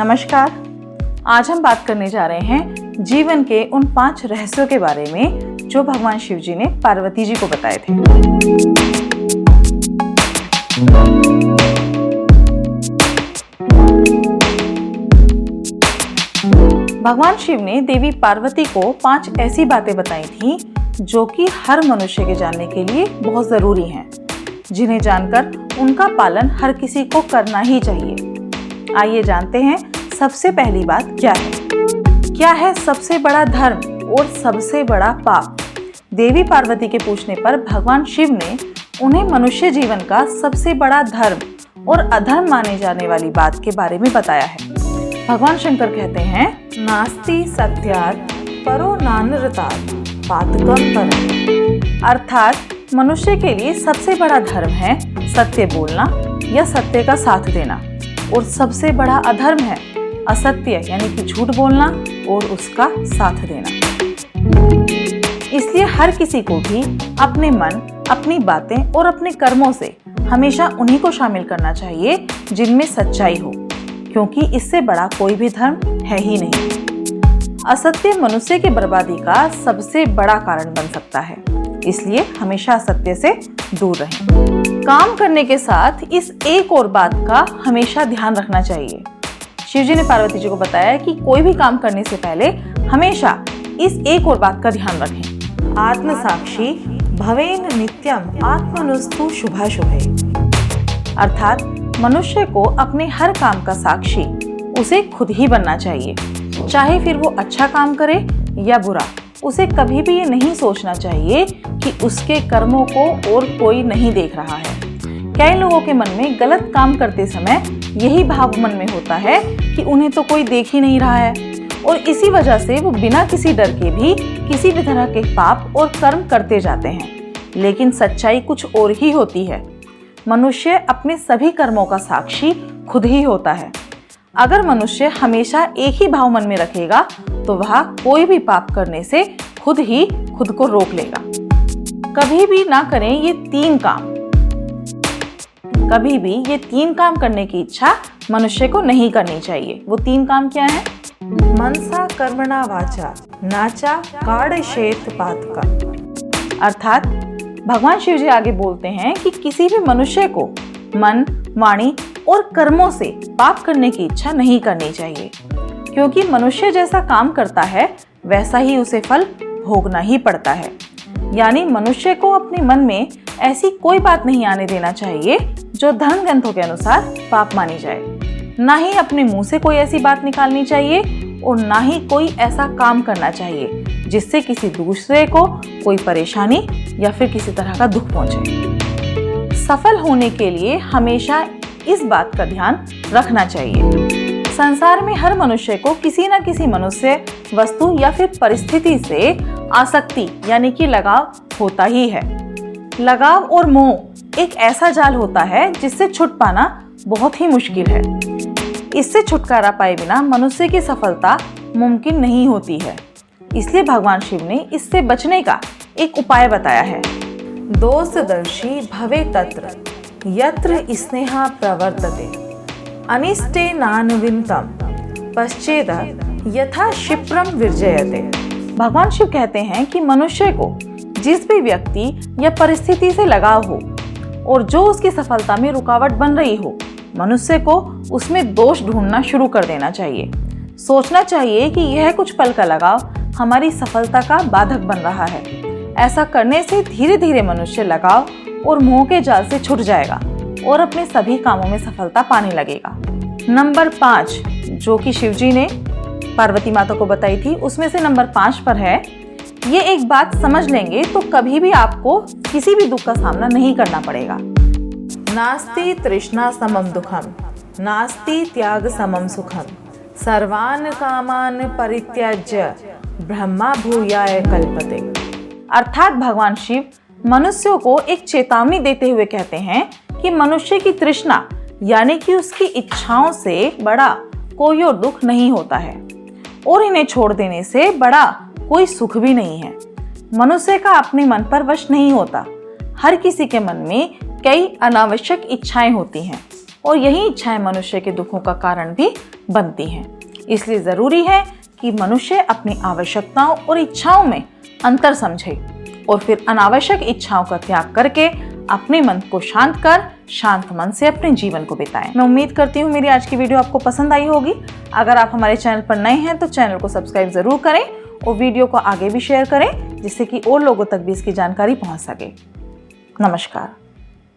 नमस्कार। आज हम बात करने जा रहे हैं जीवन के उन 5 रहस्यों के बारे में जो भगवान शिव जी ने पार्वती जी को बताए थे। भगवान शिव ने देवी पार्वती को 5 ऐसी बातें बताई थीं जो कि हर मनुष्य के जानने के लिए बहुत जरूरी हैं, जिन्हें जानकर उनका पालन हर किसी को करना ही चाहिए। आइए जानते हैं सबसे पहली बात क्या है। क्या है सबसे बड़ा धर्म और सबसे बड़ा पाप? देवी पार्वती के पूछने पर भगवान शिव ने उन्हें मनुष्य जीवन का सबसे बड़ा धर्म और अधर्म माने जाने वाली बात के बारे में बताया है। भगवान शंकर कहते हैं, नास्ति सत्यात् परो नानृतात् पातकं परम्। अर्थात मनुष्य के लिए सबसे बड़ा धर्म है सत्य बोलना या सत्य का साथ देना, और सबसे बड़ा अधर्म है असत्य यानी कि झूठ बोलना और उसका साथ देना। इसलिए हर किसी को भी अपने मन, अपनी बातें और अपने कर्मों से हमेशा उन्हीं को शामिल करना चाहिए जिनमें सच्चाई हो, क्योंकि इससे बड़ा कोई भी धर्म है ही नहीं। असत्य मनुष्य की बर्बादी का सबसे बड़ा कारण बन सकता है, इसलिए हमेशा असत्य से दूर रहें। काम करने के साथ इस एक और बात का हमेशा ध्यान रखना चाहिए। शिव जी ने पार्वती जी को बताया कि कोई भी काम करने से पहले हमेशा इस एक और बात का ध्यान रखें। आत्मसाक्षी भवेन नित्यम आत्मनुस्तु शुभाशुभे। अर्थात मनुष्य को अपने हर काम का साक्षी उसे खुद ही बनना चाहिए, चाहे फिर वो अच्छा काम करे या बुरा। उसे कभी भी ये नहीं सोचना चाहिए कि उसके कर्मों को और कोई नहीं देख रहा है। कई लोगों के मन में गलत काम करते समय यही भाव मन में होता है कि उन्हें तो कोई देख ही नहीं रहा है, और इसी वजह से वो बिना किसी डर के भी किसी भी तरह के पाप और कर्म करते जाते हैं। लेकिन सच्चाई कुछ और ही होती है। मनुष्य अपने सभी कर्मों का साक्षी खुद ही होता है। अगर मनुष्य हमेशा एक ही भाव मन में रखेगा तो वह कोई भी पाप करने से खुद ही खुद को रोक लेगा। कभी भी ना करें ये 3 काम। कभी भी ये 3 काम करने की इच्छा मनुष्य को नहीं करनी चाहिए। वो 3 काम क्या है? मनसा कर्मणा वाचा नाचा काढ़ेत पातकम्। अर्थात भगवान शिव जी आगे बोलते हैं कि किसी भी मनुष्य को मन, वाणी और कर्मों से पाप करने की इच्छा नहीं करनी चाहिए, क्योंकि मनुष्य जैसा काम करता है वैसा ही उसे फल भोगना ही पड़ता है। यानी मनुष्य को अपने मन में ऐसी कोई बात नहीं आने देना चाहिए जो धर्म ग्रंथों के अनुसार पाप मानी जाए। ना ही अपने मुंह से कोई ऐसी बात निकालनी चाहिए और ना ही कोई ऐसा काम करना चाहिए जिससे किसी दूसरे को कोई परेशानी या फिर किसी तरह का दुख पहुंचे। सफल होने के लिए हमेशा इस बात का ध्यान रखना चाहिए। संसार में हर मनुष्य को किसी न किसी मनुष्य, वस्तु या फिर परिस्थिति से आसक्ति यानी कि लगाव होता ही है। लगाव और मोह एक ऐसा जाल होता है जिससे छूट पाना बहुत ही मुश्किल है। इससे छुटकारा पाए बिना मनुष्य की सफलता मुमकिन नहीं होती है। इसलिए भगवान शिव ने इससे बचने का एक उपाय बताया है। दोषदर्शी भवे तत्र यत्र स्नेहा प्रवर्तते अनिष्टे नानुविंतम पश्चेद यथा क्षिप्रम विर्जयते। भगवान शिव कहते हैं कि मनुष्य को जिस भी व्यक्ति या परिस्थिति से लगाव हो और जो उसकी सफलता में रुकावट बन रही हो, मनुष्य को उसमें दोष ढूंढना शुरू कर देना चाहिए। सोचना चाहिए कि यह कुछ पल का लगाव हमारी सफलता का बाधक बन रहा है। ऐसा करने से धीरे धीरे मनुष्य लगाव और मोह के जाल से छूट जाएगा और अपने सभी कामों में सफलता पाने लगेगा। नंबर 5 जो कि शिव जी ने पार्वती माता को बताई थी, उसमें से नंबर 5 पर है, ये एक बात समझ लेंगे तो कभी भी आपको किसी भी दुख का सामना नहीं करना पड़ेगा। नास्ति तृष्णा समम दुखम नास्ति त्याग समम सुखम सर्वान कामान परित्याज्य ब्रह्मा भूयाय कल्पते। अर्थात भगवान शिव मनुष्यों को एक चेतावनी देते हुए कहते हैं कि मनुष्य की तृष्णा यानी कि उसकी इच्छाओं से बड़ा कोई और दुख नहीं होता है, और इन्हें छोड़ देने से बड़ा कोई सुख भी नहीं है। मनुष्य का अपने मन पर वश नहीं होता। हर किसी के मन में कई अनावश्यक इच्छाएं होती हैं, और यही इच्छाएं मनुष्य के दुखों का कारण भी बनती हैं। इसलिए ज़रूरी है कि मनुष्य अपनी आवश्यकताओं और इच्छाओं में अंतर समझे और फिर अनावश्यक इच्छाओं का त्याग करके अपने मन को शांत कर शांत मन से अपने जीवन को बिताएं। मैं उम्मीद करती हूँ मेरी आज की वीडियो आपको पसंद आई होगी। अगर आप हमारे चैनल पर नए हैं तो चैनल को सब्सक्राइब जरूर करें और वीडियो को आगे भी शेयर करें, जिससे कि और लोगों तक भी इसकी जानकारी पहुंच सके। नमस्कार।